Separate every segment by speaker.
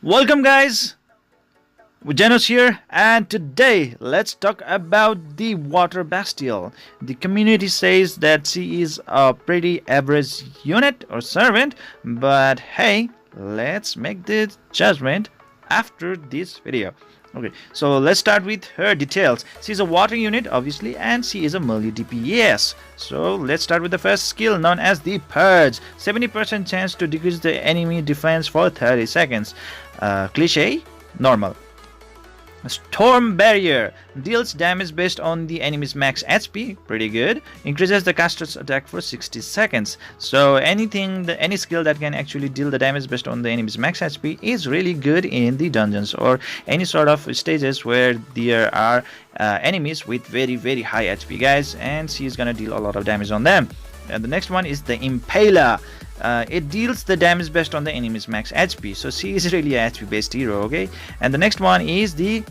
Speaker 1: Welcome guys, Zennosh here, and today let's talk about the Water Bastille. The community says that she is a pretty average unit or servant, but hey, let's make the judgment after this video. Okay, so let's start with her details. She's a water unit, obviously, and she is a melee DPS. So let's start with the first skill, known as the Purge. 70% chance to decrease the enemy defense for 30 seconds. Cliche? Normal. Storm Barrier deals damage based on the enemy's max HP, pretty good. Increases the caster's attack for 60 seconds. So any skill that can actually deal the damage based on the enemy's max HP is really good in the dungeons or any sort of stages where there are enemies with very high HP, guys, and she's gonna deal a lot of damage on them. And the next one is the Impaler. It deals the damage based on the enemy's max HP, so she is really a HP based hero. Okay, and the next one is the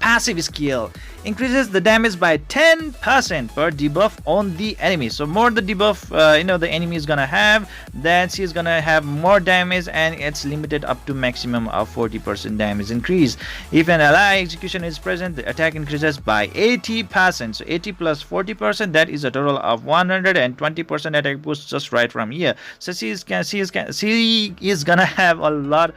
Speaker 1: passive skill. Increases the damage by 10% per debuff on the enemy. So more the debuff the enemy is gonna have, then she's gonna have more damage, and it's limited up to maximum of 40% damage increase. If an ally execution is present, the attack increases by 80%. So 80 plus 40%, that is a total of 120% attack boost just right from here. So she is gonna have a lot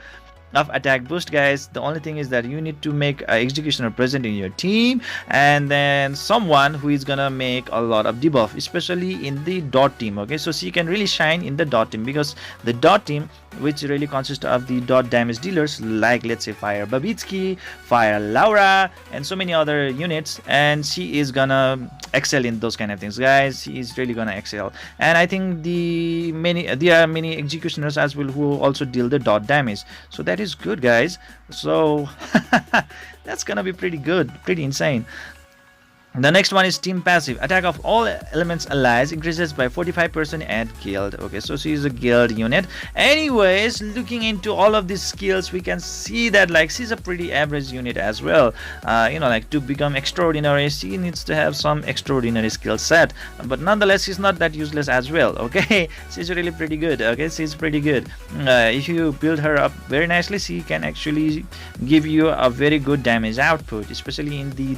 Speaker 1: of attack boost, guys. The only thing is that you need to make an executioner present in your team, and then someone who is gonna make a lot of debuff, especially in the dot team. Okay, so she can really shine in the dot team, because the dot team, which really consists of the dot damage dealers, like let's say Fire Babitsky, Fire Laura, and so many other units, and she is gonna excel in those kind of things, guys. She is really gonna excel. And I think there are many executioners as well who also deal the dot damage, so that is good, guys. So that's gonna be pretty good, pretty insane. The next one is Team Passive. Attack of all elements allies increases by 45% at guild. Okay, so she is a guild unit. Anyways, looking into all of these skills, we can see that like she's a pretty average unit as well. Like to become extraordinary, she needs to have some extraordinary skill set, but nonetheless she's not that useless as well. Okay, she's really pretty good. Okay, she's pretty good. If you build her up very nicely, she can actually give you a very good damage output, especially in the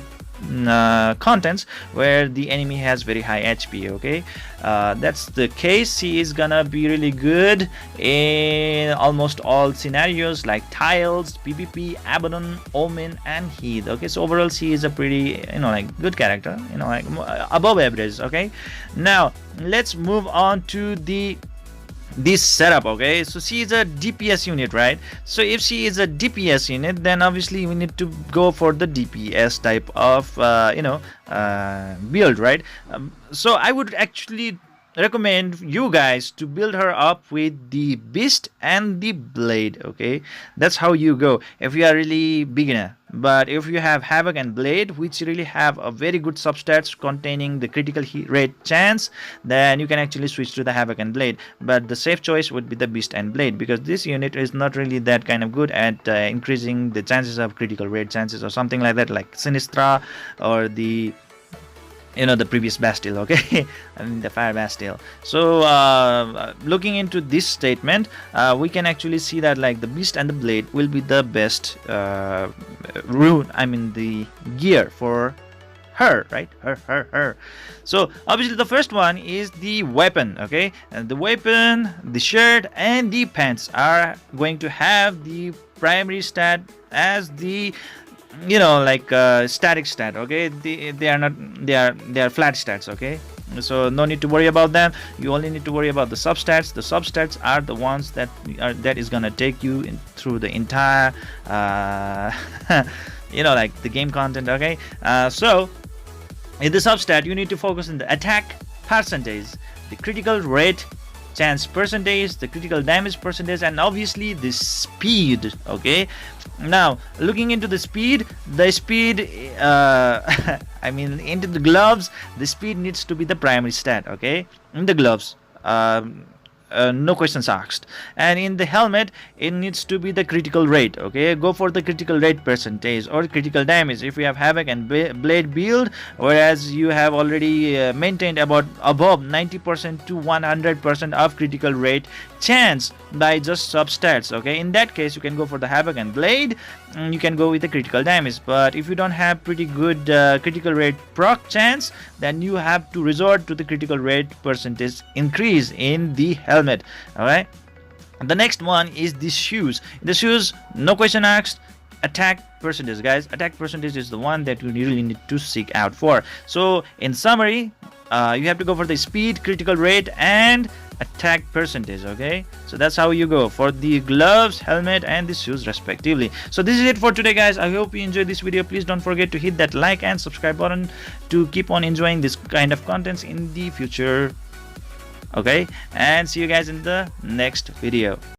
Speaker 1: contents where the enemy has very high HP. Okay, that's the case. She is gonna be really good in almost all scenarios like tiles, PvP, Abaddon, Omen, and Heath. Okay, so overall she is a pretty good character, like above average. Okay, now let's move on to this setup. Okay, so she is a DPS unit, right? So if she is a DPS unit, then obviously we need to go for the DPS type of build, right? So I would actually recommend you guys to build her up with the Beast and the Blade. Okay, that's how you go if you are really beginner. But if you have Havoc and Blade, which really have a very good substats containing the critical hit rate chance, then you can actually switch to the Havoc and Blade. But the safe choice would be the Beast and Blade, because this unit is not really that kind of good at increasing the chances of critical rate chances or something like that, like Sinistra or the previous Bastille. Okay, I mean the Fire Bastille. So looking into this statement, we can actually see that like the Beast and the Blade will be the best the gear for her, right? Her. So obviously the first one is the weapon. Okay, and the weapon, the shirt, and the pants are going to have the primary stat as the static stat. Okay, they are flat stats. Okay, so no need to worry about them. You only need to worry about the substats. The substats are the ones that is gonna take you through the entire the game content. Okay, so in the substat you need to focus on the attack percentage, the critical rate chance percentage, the critical damage percentage, and obviously the speed. Okay, now looking into the speed into the gloves, the speed needs to be the primary stat. Okay, in the gloves, no questions asked. And in the helmet, it needs to be the critical rate. Okay, go for the critical rate percentage or critical damage if you have havoc and blade build, whereas you have already maintained about above 90% to 100% of critical rate chance by just substats. Okay, in that case you can go for the havoc and blade, and you can go with the critical damage. But if you don't have pretty good critical rate proc chance, then you have to resort to the critical rate percentage increase in the helmet. All right, the next one is the shoes. The shoes, no question asked, attack percentage, guys. Attack percentage is the one that you really need to seek out for. So in summary, you have to go for the speed, critical rate, and attack percentage. Okay, so that's how you go for the gloves, helmet, and the shoes respectively. So this is it for today, guys. I hope you enjoyed this video. Please don't forget to hit that like and subscribe button to keep on enjoying this kind of contents in the future. Okay, and see you guys in the next video.